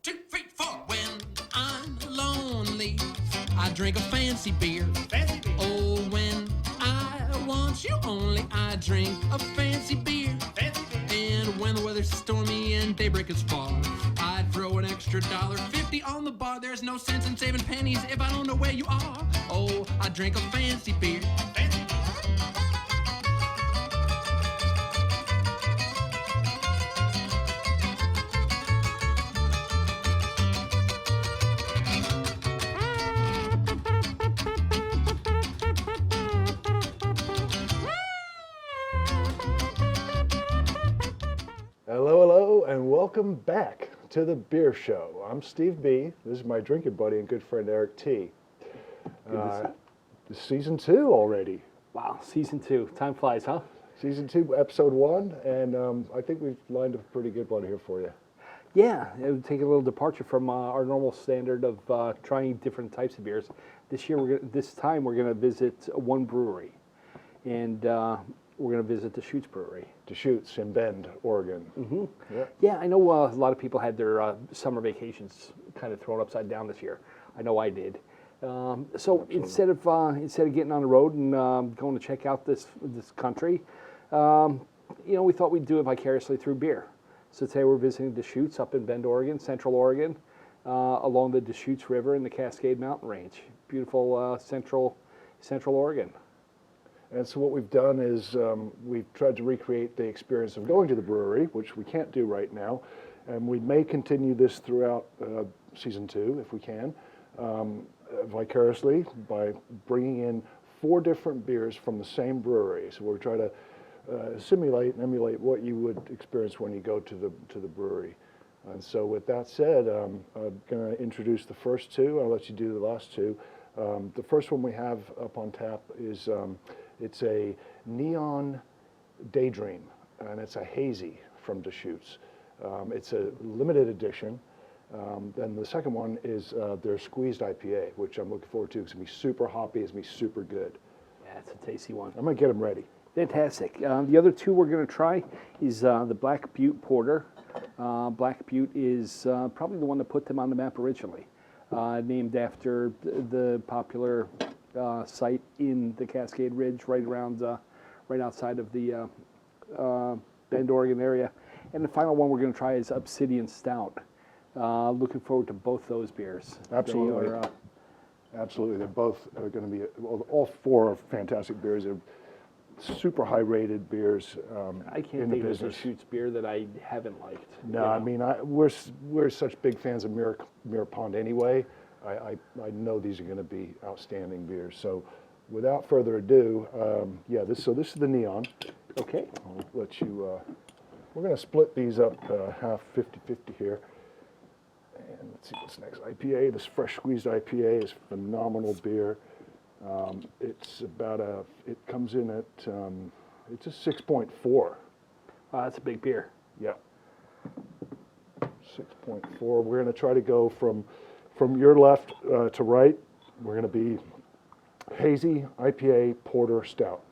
2, 3, 4. When I'm lonely, I drink a fancy beer. Fancy beer. Oh, when I want you only, I drink a fancy beer. Fancy beer. And when the weather's stormy and daybreak is far, I'd throw an extra $1.50 on the bar. There's no sense in saving pennies if I don't know where you are. Oh, I drink a fancy beer. Fancy beer. Hello, and welcome back to the Beer Show. I'm Steve B. This is my drinking buddy and good friend Eric T. This season 2 already. Wow, season 2. Time flies, huh? Season 2, episode 1, and I think we've lined up a pretty good one here for you. Yeah, it would take a little departure from our normal standard of trying different types of beers. This time we're going to visit one brewery, and we're going to visit Deschutes Brewery. Deschutes in Bend, Oregon. Mm-hmm. Yeah. Yeah, I know a lot of people had their summer vacations kind of thrown upside down this year. I know I did. So instead of getting on the road and going to check out this country, we thought we'd do it vicariously through beer. So today we're visiting Deschutes up in Bend, Oregon, Central Oregon, along the Deschutes River and the Cascade Mountain Range. Beautiful Central Oregon. And so what we've done is we've tried to recreate the experience of going to the brewery, which we can't do right now, and we may continue this throughout season 2 if we can, vicariously by bringing in 4 different beers from the same brewery. So we're trying to simulate and emulate what you would experience when you go to the brewery. And so with that said, I'm going to introduce the first 2. I'll let you do the last 2. The first one we have up on tap is it's a Neon Daydream, and it's a hazy from Deschutes. It's a limited edition. Then the second one is their Squeezed IPA, which I'm looking forward to. It's going to be super hoppy. It's going to be super good. Yeah, it's a tasty one. I'm going to get them ready. Fantastic. The other 2 we're going to try is the Black Butte Porter. Black Butte is probably the one that put them on the map originally, named after the popular site in the Cascade Ridge, right outside of the Bend, Oregon area. And the final one we're going to try is Obsidian Stout. Looking forward to both those beers. Absolutely. Absolutely. They're both going to be, all 4 are fantastic beers. They're super high rated beers I can't think of a Deschutes beer that I haven't liked. No, I mean, we're such big fans of Mirror Pond anyway. I know these are going to be outstanding beers. So without further ado, this is the Neon. Okay. I'll let you, we're going to split these up half 50-50 here. And let's see what's next. IPA, this fresh squeezed IPA is phenomenal beer. It comes in at, it's a 6.4. That's a big beer. Yeah. 6.4. We're going to try to go from your left to right. We're going to be hazy, IPA, porter, stout.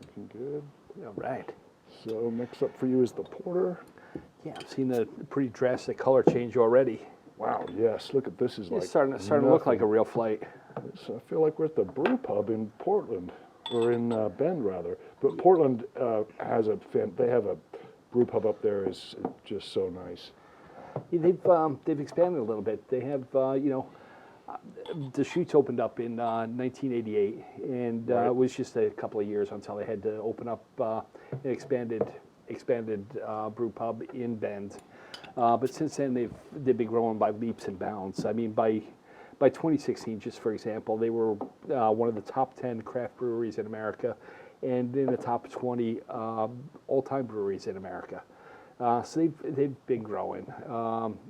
Looking good. All right. So next up for you is the porter. Yeah, I've seen a pretty drastic color change already. Wow, yes. Look at this. Is like It's starting to look like a real flight. I feel like we're at the brew pub in Portland, or in Bend rather. But Portland has they have a brew pub up there is just so nice. Yeah, they've expanded a little bit. They have Deschutes opened up in 1988, and Right. it was just a couple of years until they had to open up an expanded brew pub in Bend. But since then, they've been growing by leaps and bounds. I mean, by 2016, just for example, they were one of the top 10 craft breweries in America, and in the top 20 all-time breweries in America. So they've been growing.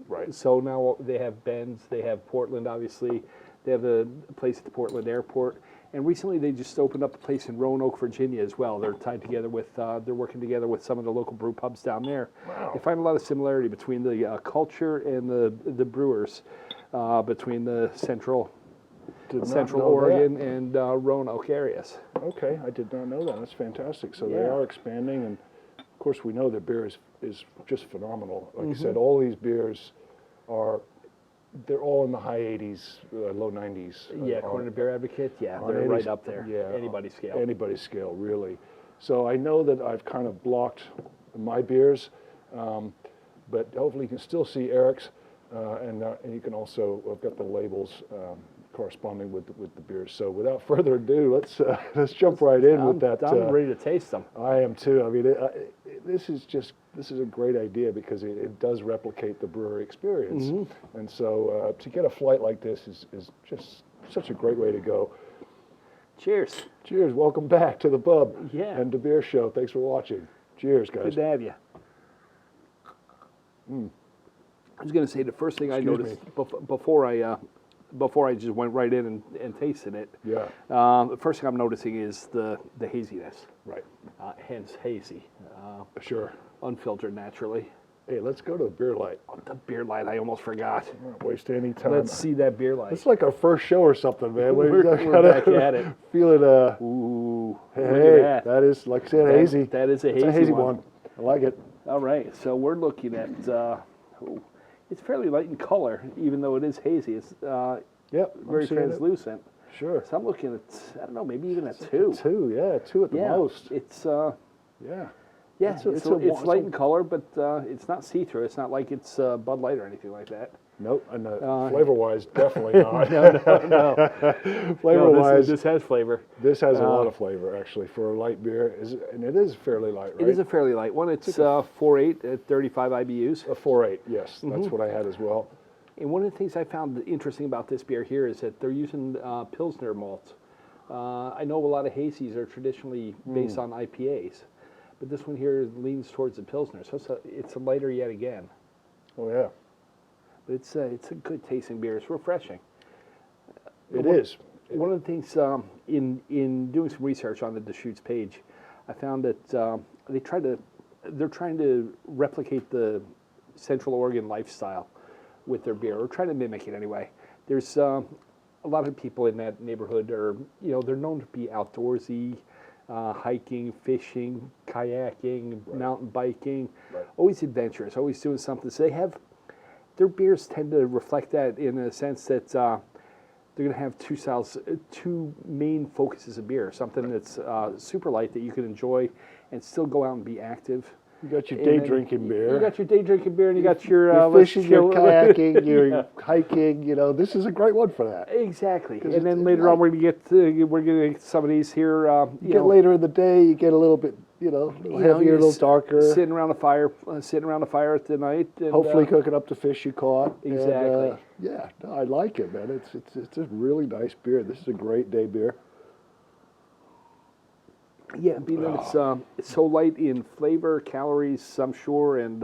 Right. So now they have Bend, they have Portland, obviously. They have a place at the Portland airport. And recently they just opened up a place in Roanoke, Virginia as well. They're tied together with, they're working together with some of the local brew pubs down there. Wow. I find a lot of similarity between the culture and the brewers, between the central Did not Central know that. Oregon and Roanoke areas. Okay, I did not know that. That's fantastic. So they Yeah. are expanding, and of course we know their beer is just phenomenal. Like I Mm-hmm. said, all these beers they're all in the high 80s, low 90s. Yeah, according to Beer Advocate, yeah, on they're any- right up there. Yeah, Anybody's scale. Anybody's scale, really. So I know that I've kind of blocked my beers, but hopefully you can still see Eric's, and you can also, I've got the labels corresponding with the beers. So without further ado, let's jump right in with that. I'm ready to taste them. I am too. I mean, this is a great idea because it does replicate the brewery experience, Mm-hmm. and so to get a flight like this is just such a great way to go. Cheers. Cheers! Welcome back to the pub Yeah. and the beer show. Thanks for watching. Cheers, guys. Good to have you. I was going to say the first thing I Excuse noticed before I just went right in and tasted it. Yeah. The first thing I'm noticing is the haziness, Right. hence hazy, Sure. unfiltered naturally. Hey, let's go to the beer light. The beer light, I almost forgot. Not waste any time. Let's see that beer light. It's like our first show or something, man. We're back at it. Feeling Ooh, hey, look at that. that is like I said, hazy. That is a It's hazy, one. I like it. All right, so we're looking at, it's fairly light in color, even though it is hazy. It's Yep. I'm very seeing it. translucent. Sure. So I'm looking at, I don't know, maybe even a 2. Two at the Yeah, most. it's, Yeah. yeah, It's a- it's, it's a- it's light in color, but it's not see-through. It's not like it's Bud Light or anything like that. Nope. And flavor-wise, definitely not. No, Flavor-wise, this has flavor. this has a lot of flavor actually for a light beer. And it is fairly light, right? It is a fairly light one. It's 4.8 at 35 IBUs. a 4.8. Yes, Mm-hmm. that's what I had as well. And one of the things I found interesting about this beer here is that they're using Pilsner malt. I know a lot of hazies are traditionally based on IPAs, but this one here leans towards the Pilsner, so it's a lighter yet again. Oh yeah, But it's a good tasting beer. It's refreshing. it is. One of the things in doing some research on the Deschutes page, I found that they're trying to replicate the Central Oregon lifestyle with their beer, or trying to mimic it anyway. There's a lot of people in that neighborhood they're known to be outdoorsy, hiking, fishing, kayaking, mountain biking, Right. always adventurous, always doing something. So their beers tend to reflect that in a sense that they're going to have two styles, two main focuses of beer. Something that's super light that you can enjoy and still go out and be active. You got your And day then drinking beer. You got your day drinking beer, and you got your You're let's fishing, you're chill- kayaking, you're hiking. This is a great one for that. Exactly. 'Cause And then it's later on, light. we're gonna get some of these here. You get later in the day, you get a little bit, heavier, a little darker. Sitting around a fire at the night. And, Hopefully cooking up the fish you caught. And, Exactly. yeah, no, I like it, man. It's a really nice beer. This is a great day beer. yeah, being that it's so light in flavor, calories, I'm sure, and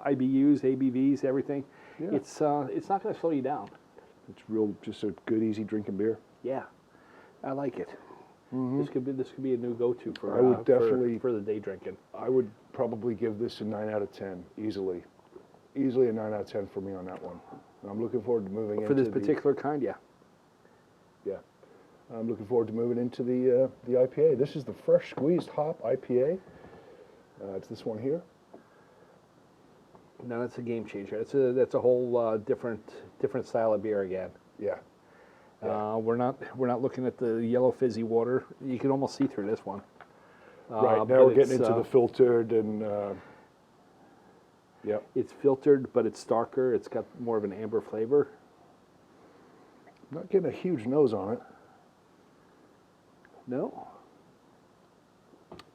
IBUs, ABVs, everything. Yeah. It's not going to slow you down. It's just a good, easy drinking beer. Yeah, I like it. This could be a new go-to for I would definitely- for the day drinking. I would probably give this a 9 out of 10, easily. Easily a 9 out of 10 for me on that one. And I'm looking forward to moving For into this particular kind, yeah. Yeah. I'm looking forward to moving into the IPA. This is the fresh squeezed hop IPA. It's this one here. No, that's a game changer. That's a whole different style of beer again. Yeah. We're not looking at the yellow fizzy water. You can almost see through this one. Right, now but we're getting it's, into the filtered and, yep. It's filtered, but it's darker. It's got more of an amber flavor. Not getting a huge nose on it, No,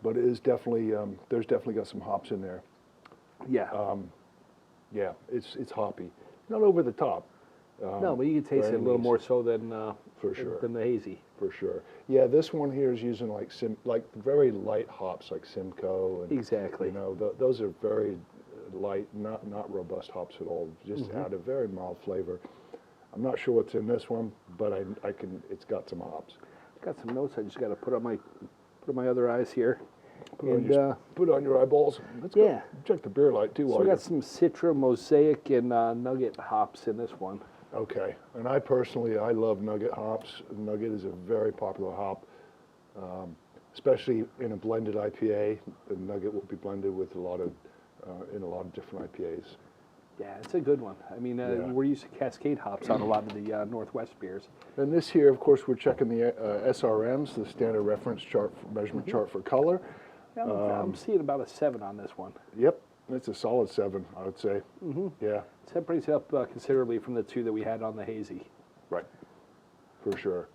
but it is definitely, there's definitely got some hops in there. yeah, Yeah, it's hoppy. Not over the top. no, but you can taste by it a any little means. more so than For sure. than the hazy. For sure. Yeah, this one here is using like very light hops like Simcoe. And, Exactly. Those are very light, not robust hops at all. Just add a very mild flavor. I'm not sure what's in this one, but I can. It's got some hops. Got some notes. I just got to put on my other eyes here. Put, on And your, put on your eyeballs. Let's yeah. go check the beer light too. so while we you're- got some Citra, Mosaic, and Nugget hops in this one. Okay, and I personally, I love Nugget hops. Nugget is a very popular hop, especially in a blended IPA. The Nugget will be blended with in a lot of different IPAs. Yeah, it's a good one. I mean, Yeah. we're using Cascade hops on a lot of the Northwest beers. And this here, of course, we're checking the SRMs, the standard reference chart, measurement chart for color. Yeah, I'm seeing about a 7 on this one. Yep, it's a solid 7, I would say. Yeah, So that brings it up considerably from the 2 that we had on the hazy. right, for sure.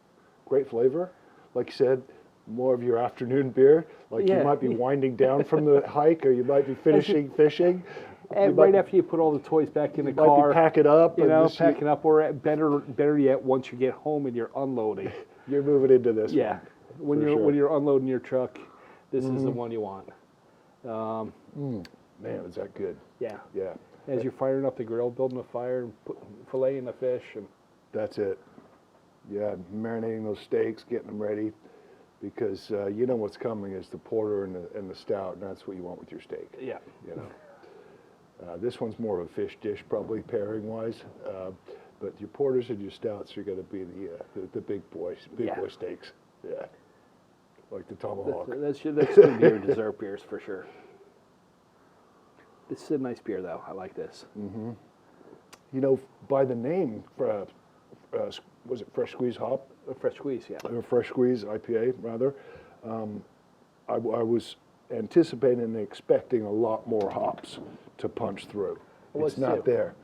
Great flavor. Like you said, more of your afternoon beer. Like Yeah. you might be winding down from the hike, or you might be finishing fishing. And might right be- after you put all the toys back in the You might car, be packing up. you and know, this- packing up, or better yet, once you get home and you're unloading. You're moving into this Yeah, when for you're sure. when you're unloading your truck, this is the one you want. one. Man, is that good? Yeah, Yeah, as you're firing up the grill, building a fire, and filleting the fish, and that's it. Yeah, marinating those steaks, getting them ready, because you know what's coming is the porter and the stout, and that's what you want with your steak. yeah, You know, this one's more of a fish dish, probably pairing wise, but your porters and your stouts are going to be the big boy Yeah. steaks. Yeah, like the tomahawk. that's going to be your dessert beers for sure. This is a nice beer though. I like this. You know, by the name, was it Fresh Squeeze Hop? A fresh squeeze, yeah. Or Fresh Squeeze IPA, rather. I was anticipating and expecting a lot more hops to punch through. I was It's not too. there.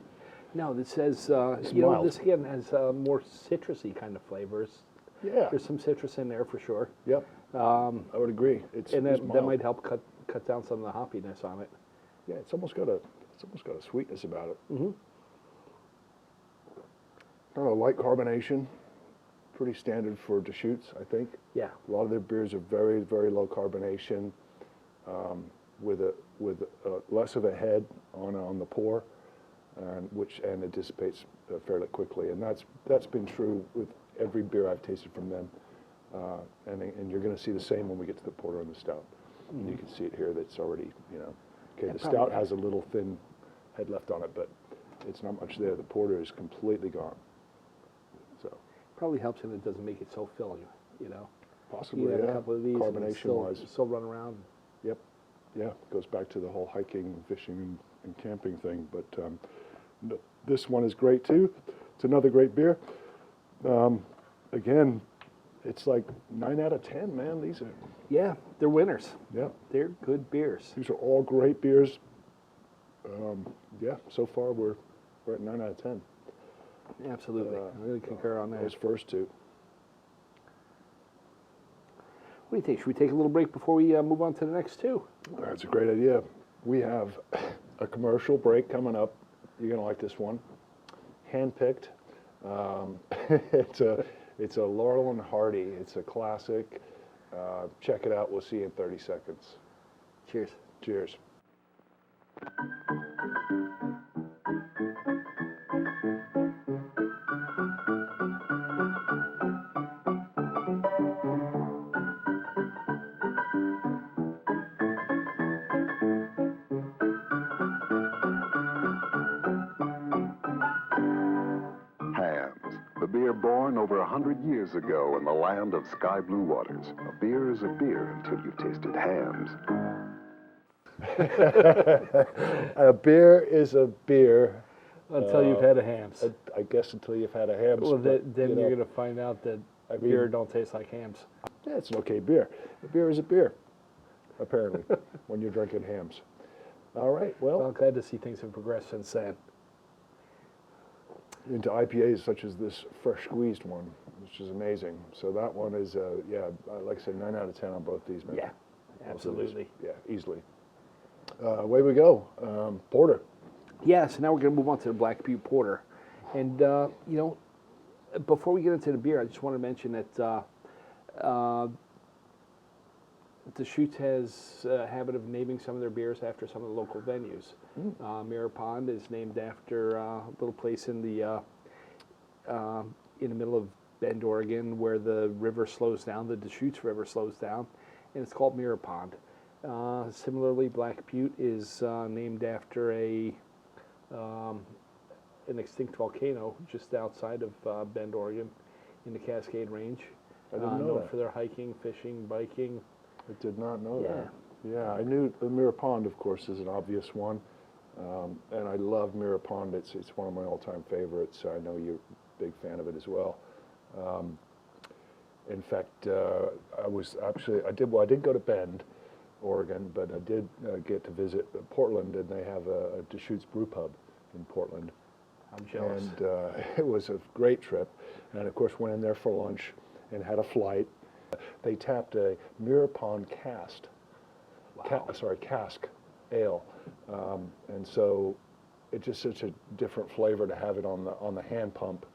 No, this says, It's you know, mild. this again has more citrusy kind of flavors. Yeah. There's some citrus in there for sure. Yep. I would agree. It's And it's that mild. might help cut down some of the hoppiness on it. Yeah, it's almost got a sweetness about it. Kind of light carbonation, pretty standard for Deschutes, I think. Yeah. A lot of their beers are very, very low carbonation, with less of a head on the pour, and it dissipates fairly quickly. And that's been true with every beer I've tasted from them. And you're going to see the same when we get to the porter and the stout. You can see it here. That's already, you know. Okay, Yeah, the probably. stout has a little thin head left on it, but it's not much there. The porter is completely gone. So Probably helps and it doesn't make it so filling, you know. possibly, You have yeah. a couple of these and it's Carbonation-wise. still run around. Yep. Yeah, goes back to the whole hiking, fishing, and camping thing. But this one is great too. It's another great beer. Again, it's like 9 out of 10, man. These are, Yeah, they're winners. yeah, They're good beers. these are all great beers. Yeah, so far we're at 9 out of 10. Absolutely. I really concur on that. Those first two. What do you think? Should we take a little break before we move on to the next two? That's a great idea. We have a commercial break coming up. You're gonna like this one. Handpicked. It's a Laurel and Hardy. It's a classic. Check it out. We'll see you in 30 seconds. Cheers. Cheers. Hams, the beer born over 100 years ago in the land of sky blue waters. A beer is a beer until you've tasted Hams. A beer is a beer. Until you've had a hams. I guess until you've had a Hams. Well, but, then you you're know, going to find out that I beer mean- don't taste like hams. Yeah, it's an okay beer. A beer is a beer, apparently, when you're drinking Hams. All right, Well, well, I'm glad to see things have progressed since then. into IPAs such as this fresh squeezed one, which is amazing. So that one is, yeah, like I said, 9 out of 10 on both these, man. Yeah, Both of these. absolutely. Yeah, easily. Away we go. Porter. Yeah, so now we're going to move on to the Black Butte Porter. And, you know, before we get into the beer, I just want to mention that Deschutes has a habit of naming some of their beers after some of the local venues. Mirror Pond is named after a little place in the middle of Bend, Oregon, where the river slows down, the Deschutes River slows down, and it's called Mirror Pond. Similarly, Black Butte is named after a an extinct volcano just outside of Bend, Oregon, in the Cascade Range. I didn't know known that. for their hiking, fishing, biking. I did not know Yeah. that. Yeah, I knew the Mirror Pond, of course, is an obvious one. And I love Mirror Pond. It's one of my all-time favorites. I know you're a big fan of it as well. In fact, I did go to Bend, Oregon, but I did get to visit Portland, and they have a Deschutes Brew Pub in Portland. I'm jealous. And it was a great trip. And of course, went in there for lunch and had a flight. They tapped a Mirror Pond cask ale, and so it's just such a different flavor to have it on the hand pump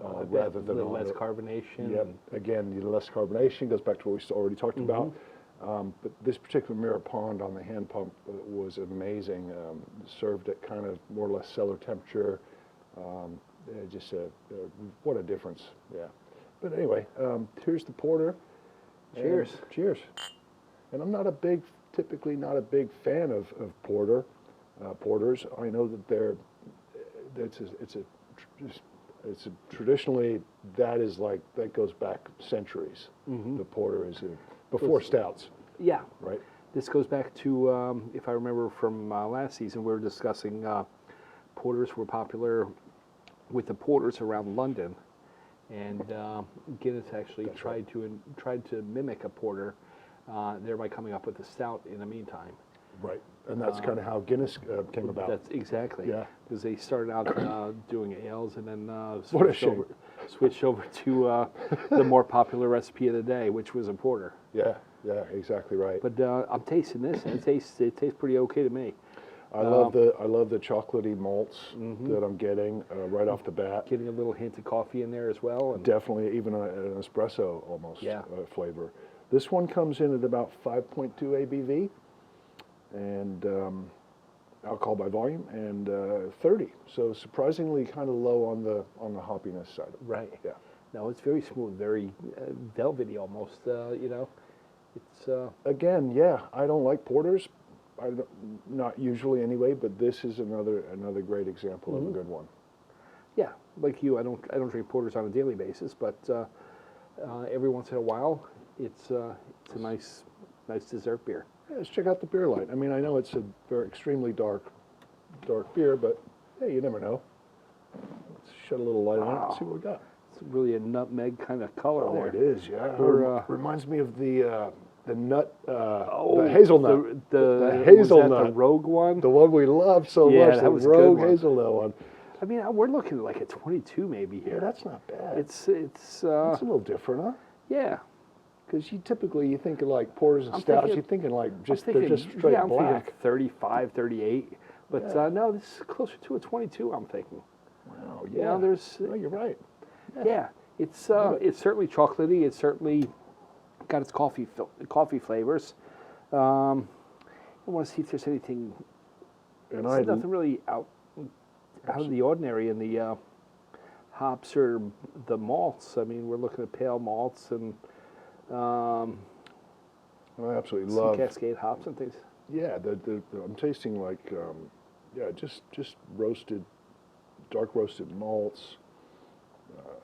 rather than on less the, carbonation. Yep. Again, the less carbonation goes back to what we already talked about. But this particular Mirror Pond on the hand pump was amazing. Served at kind of more or less cellar temperature. What a difference. Yeah. But anyway, here's the porter. Cheers. And cheers. And I'm typically not a big fan of porters. I know that traditionally that goes back centuries. The porter is before stouts, Yeah. right? This goes back to, if I remember from last season, we were discussing porters were popular with the porters around London, and Guinness actually tried to mimic a porter, thereby coming up with a stout in the meantime. Right. And that's kind of how Guinness came about. That's exactly. Yeah. Because they started out doing ales and then What a shame. switched over to the more popular recipe of the day, which was a porter. Yeah, exactly right. But I'm tasting this, and it tastes pretty okay to me. I love the chocolatey malts that I'm getting right off the bat. Getting a little hint of coffee in there as well. And Definitely even an espresso almost Yeah. flavor. This one comes in at about 5.2 ABV and alcohol by volume and 30. So surprisingly kind of low on the hoppiness side. right. Yeah. No, it's very smooth, very velvety almost. It's Again, yeah, I don't like porters. Not usually anyway, but this is another great example of a good one. yeah, like you. I don't drink porters on a daily basis, but every once in a while, it's a nice dessert beer. Yeah, let's check out the beer light. I mean, I know it's a very extremely dark beer, but hey, you never know. Let's shed a little light on it and see what we got. It's really a nutmeg kind of color Oh, there. it is, yeah. Or, reminds me of the nut, the hazelnut. The the was that hazelnut. the Rogue one. The one we love so Yeah, much, that the was a good Rogue one. hazelnut one. I mean, we're looking at like a 22 maybe Yeah, here. that's not bad. It's It's a little different, huh? yeah. Because you think of like porters and I'm stouts, thinking- you're thinking like I'm they're thinking, just straight yeah, I'm black. thinking 35, 38. But Yeah. no, this is closer to a 22. I'm thinking. Wow, You yeah. know, there's No, you're right. yeah. It's certainly chocolatey. It's certainly got its coffee flavors. I want to see if there's anything. And There's nothing really out of the ordinary in the hops or the malts. I mean, we're looking at pale malts and I absolutely some love. Cascade hops and things. Yeah, I'm tasting like just roasted, dark roasted malts.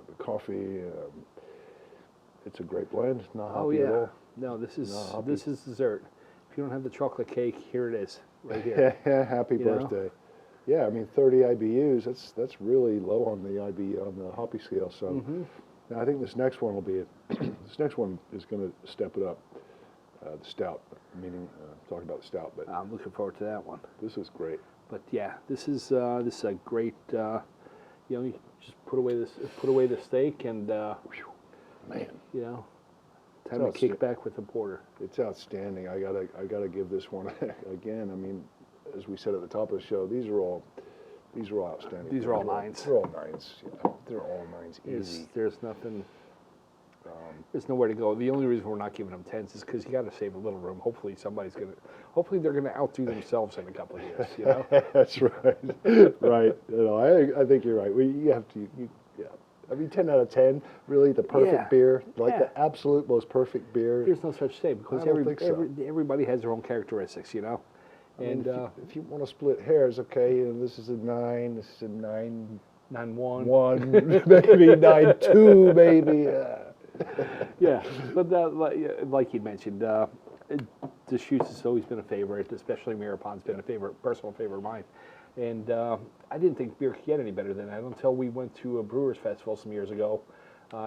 The coffee. It's a great blend. Not Oh hoppy at yeah. all. No, this is No, hoppy. this is dessert. If you don't have the chocolate cake, here it is, right here. Happy You know? birthday. Yeah, I mean 30 IBUs. That's really low on the hoppy scale. So Mm-hmm. I think this next one will be this next one is going to step it up. The stout, meaning talking about the stout, but I'm looking forward to that one. this is great. But yeah, this is a great. You just put away the steak and Man, time to Sounds kick good. back with the porter. it's outstanding. I gotta give this one again. I mean, as we said at the top of the show, these are all outstanding. These are all nines. They're all nines. Yeah, they're all nines. Easy. There's nothing. There's nowhere to go. The only reason we're not giving them 10s is because you got to save a little room. Hopefully they're gonna outdo themselves in a couple of years. You know. That's right. Right. I think you're right. You have to. Yeah. I mean, 10 out of 10. Really, the perfect Yeah. beer, like Yeah. the absolute most perfect beer. There's no such thing because I don't think so. everybody has their own characteristics. You know. I mean, And if you want to split hairs, okay, this is a 9. This is a 9. 9-1. 1, maybe 9-2, maybe. Yeah, but like you mentioned, Deschutes has always been a favorite, especially Mirapon's been a personal favorite of mine. And I didn't think beer could get any better than that until we went to a Brewers Festival some years ago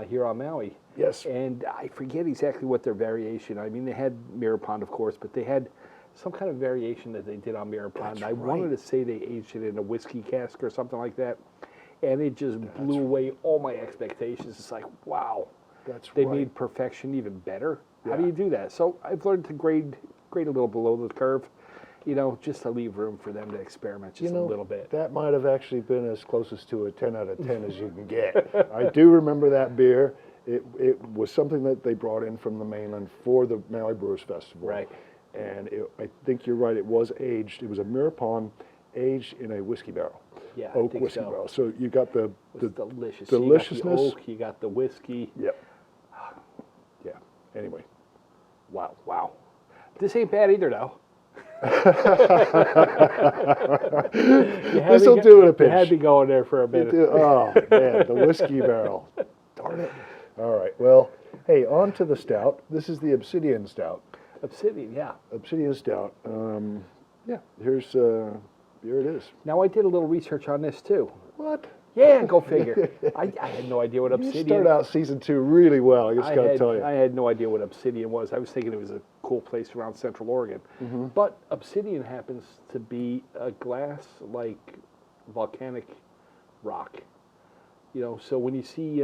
here on Maui. Yes. And I forget exactly what their variation. I mean, they had Mirapon, of course, but they had some kind of variation that they did on Mirapon. I wanted to say they aged it in a whiskey cask or something like that, and it just blew away all my expectations. It's like, wow. They made perfection even better. Yeah. How do you do that? So I've learned to grade a little below the curve, just to leave room for them to experiment just a little bit. That might have actually been as closest to a 10 out of 10 as you can get. I do remember that beer. It was something that they brought in from the mainland for the Maui Brewers Festival. Right. And I think you're right, it was aged. It was a Mirapon aged in a whiskey barrel. Yeah, Oak I think whiskey so. barrel. So you got the Delicious. deliciousness. You got the oak, you got the whiskey. Yep. Yeah. Anyway. Wow. This ain't bad either, though. This'll do it a pinch. You had me going there for a minute. Oh, man, the whiskey barrel. Darn it. All right, well, hey, on to the stout. This is the Obsidian Stout. Obsidian, yeah. Obsidian Stout. Yeah, here it is. Now, I did a little research on this, too. What? Yeah, go figure. I had no idea what You Obsidian... start out season 2 really well, I just got to tell you. I had no idea what Obsidian was. I was thinking it was a cool place around Central Oregon. But Obsidian happens to be a glass like volcanic rock. So when you see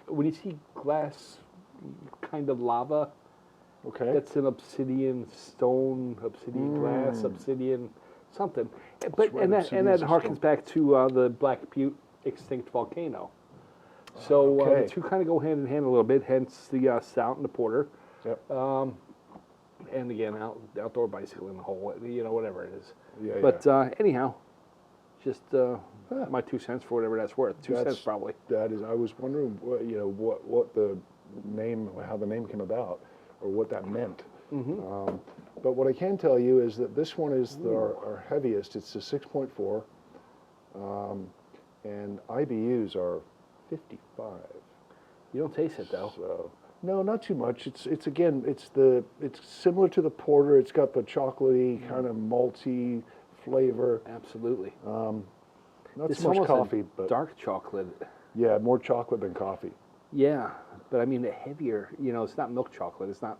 when you see glass kind of lava, Okay. that's an obsidian stone, obsidian glass, obsidian something. But right, and that obsidian's a harkens stone. back to the Black Butte extinct volcano. So Okay. the two kind of go hand in hand a little bit. Hence the stout and the porter. Yep. And again, outdoor bicycle in the hole, whatever it is. Yeah, But anyhow, just my 2 cents for whatever that's worth. 2 cents probably. That is, I was wondering what the name, how the name came about, or what that meant. But what I can tell you is that this one is our heaviest. It's a 6.4, and IBUs are 55. You don't taste it though. So no, not too much. It's again, it's similar to the porter. It's got the chocolatey kind of malty flavor. Absolutely. Not It's so much almost a coffee, but dark chocolate. yeah, more chocolate than coffee. Yeah, but I mean the heavier. It's not milk chocolate. It's not.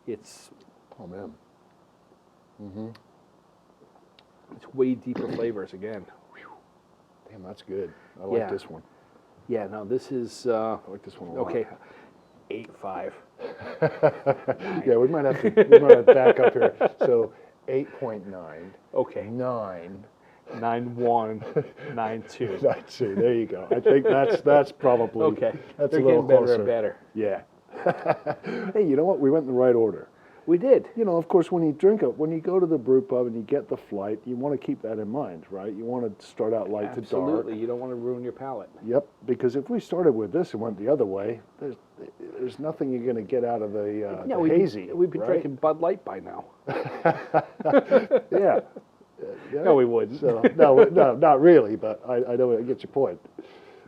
It's Oh man. it's way deeper flavors again. Damn, that's good. I like Yeah. this one. Yeah. No, this is I like this one a lot. okay. 8.5. Yeah, we might have to back up here. So 8.9. Okay. 9. 9.1. 9.2. Let's see. There you go. I think that's probably Okay. That's They're a little getting better closer. and better. Yeah. Hey, you know what? We went in the right order. We did. Of course, when you go to the brew pub and you get the flight, you want to keep that in mind, right? You want to start out light to dark. Absolutely. You don't want to ruin your palate. Yep, because if we started with this and went the other way, there's nothing you're going to get out of the hazy. We'd be right? drinking Bud Light by now. Yeah. Yeah. No, we wouldn't. So, no, not really, but I know I get your point.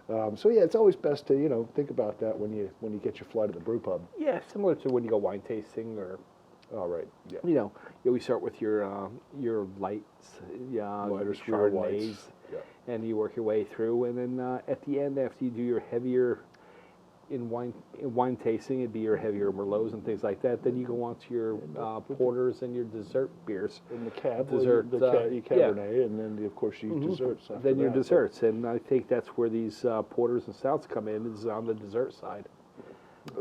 So yeah, it's always best to think about that when you get your flight at the brew pub. Yeah, similar to when you go wine tasting or. All right. Yeah. We start with your lights, Lighter, sweeter Chardonnays, whites. Yeah. and you work your way through, and then at the end, after you do your heavier in wine tasting, it'd be your heavier Merlots and things like that. Then you go on to your porters and your dessert beers. In the cab, Dessert, you Cabernet, and then of course you desserts. After Then your that. desserts, and I think that's where these porters and stouts come in, is on the dessert side.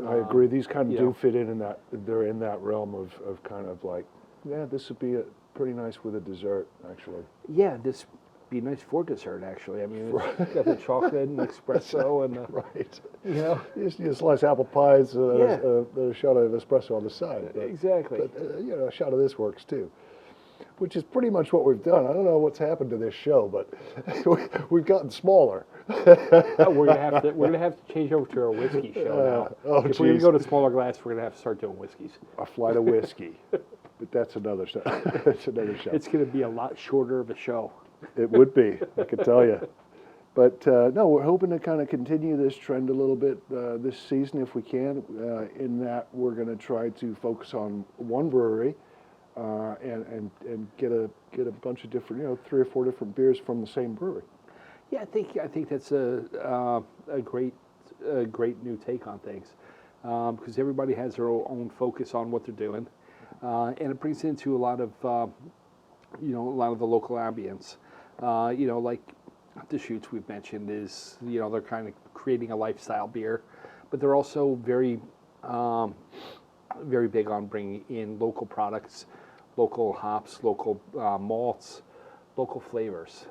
I agree. These kind of you know. do fit in that. They're in that realm of kind of like, yeah, this would be pretty nice with a dessert, actually. Yeah, this be nice for dessert, actually. I mean, it's got the chocolate and espresso and the, Right. Just a slice of apple pies, a shot of espresso on the side. But, exactly. But a shot of this works too. Which is pretty much what we've done. I don't know what's happened to this show, but we've gotten smaller. Oh, we're gonna have to change over to our whiskey show now. oh, If we're gonna geez. go to smaller glass, we're gonna have to start doing whiskeys. A flight of whiskey. But that's another show. That's another show. It's gonna be a lot shorter of a show. It would be, I can tell you. But no, we're hoping to kind of continue this trend a little bit this season if we can. In that, we're going to try to focus on one brewery and get a bunch of different, 3 or 4 different beers from the same brewery. Yeah, I think that's a great new take on things, because everybody has their own focus on what they're doing, and it brings into a lot of a lot of the local ambience. Like Deschutes we've mentioned is they're kind of creating a lifestyle beer, but they're also very very big on bringing in local products, local hops, local malts, local flavors.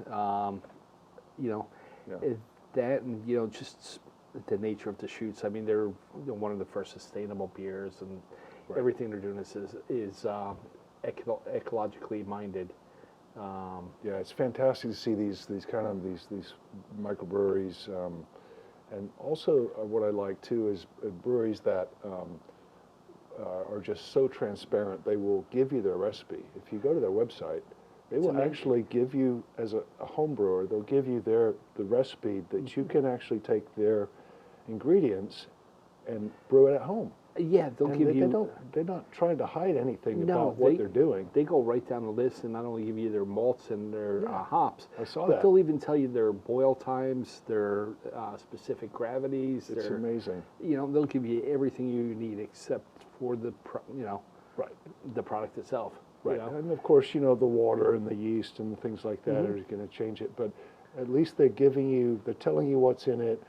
That and just the nature of Deschutes. I mean, they're one of the first sustainable beers, and everything they're doing is ecologically minded. Yeah, it's fantastic to see these microbreweries, and also what I like too is breweries that are just so transparent. They will give you their recipe. If you go to their website, they will actually give you, as a home brewer, they'll give you the recipe that you can actually take their ingredients and brew it at home. Yeah, they'll And give you. they're not trying to hide anything No, about what they're doing. They go right down the list and not only give you their malts and their hops, I saw but that. they'll even tell you their boil times, their specific gravities. It's amazing. They'll give you everything you need except for the Right. the product itself. Right, and of course, the water and the yeast and the things like that are going to change it, but at least they're telling you what's in it.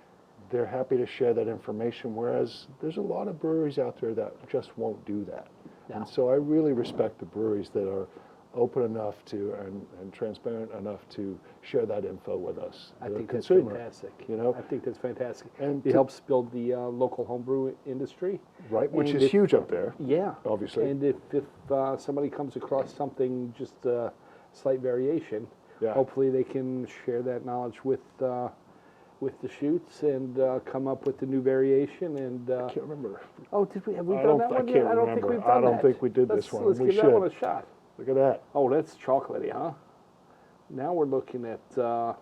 They're happy to share that information, whereas there's a lot of breweries out there that just won't do that. No. And so I really respect the breweries that are open enough to and transparent enough to share that info with us, I the think consumer. that's fantastic. You know? I think that's fantastic. And it helps build the local homebrew industry. Right, which And is huge up there. Yeah, Obviously. And if somebody comes across something, just a slight variation, Yeah. hopefully they can share that knowledge with Deschutes and come up with the new variation. And I can't remember. oh, have we I done don't- that I one can't yet? I don't think remember. we've done I don't that. think we did this one. Let's We give that one a should. shot. Look at that. Oh, that's chocolatey, huh? Now we're looking at. Wow,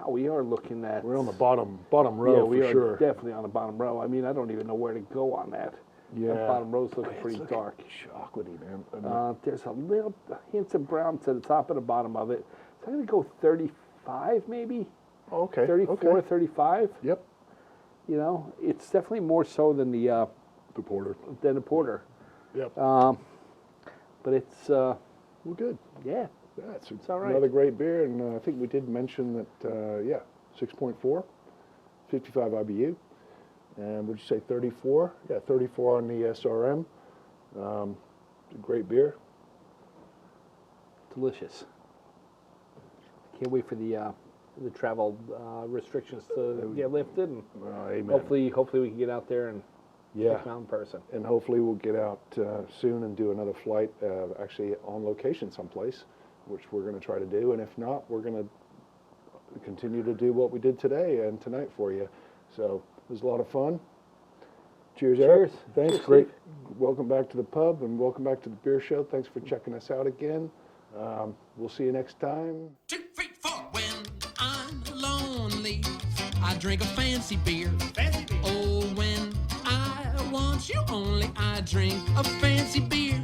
we are looking at. We're on the bottom row yeah, we for are sure. definitely on the bottom row. I mean, I don't even know where to go on that. Yeah. That bottom row's looking It's pretty looking dark. chocolatey, man. There's a little hint of brown to the top and the bottom of it. So I'm going to go 35 maybe, Okay. 34, Okay. 35. Yep. It's definitely more so than the porter. porter. Yep. But it's, Well, good. yeah. Yeah, it's all right. another great beer, and I think we did mention that. 6.4, 55 IBU, and would you say 34? Yeah, 34 on the SRM. It's a great beer. Delicious. Can't wait for the travel restrictions to get lifted, and Amen. hopefully we can get out there and Yeah. check them out in person. And hopefully we'll get out soon and do another flight, actually on location someplace, which we're going to try to do. And if not, we're going to continue to do what we did today and tonight for you. So it was a lot of fun. Cheers, Eric. Cheers. Thanks. Cheers, Great. Steve. Welcome back to the pub and welcome back to the beer show. Thanks for checking us out again. We'll see you next time. 2, 3, 4. When I'm lonely, I drink a fancy beer. Oh, when I want you only, I drink a fancy beer.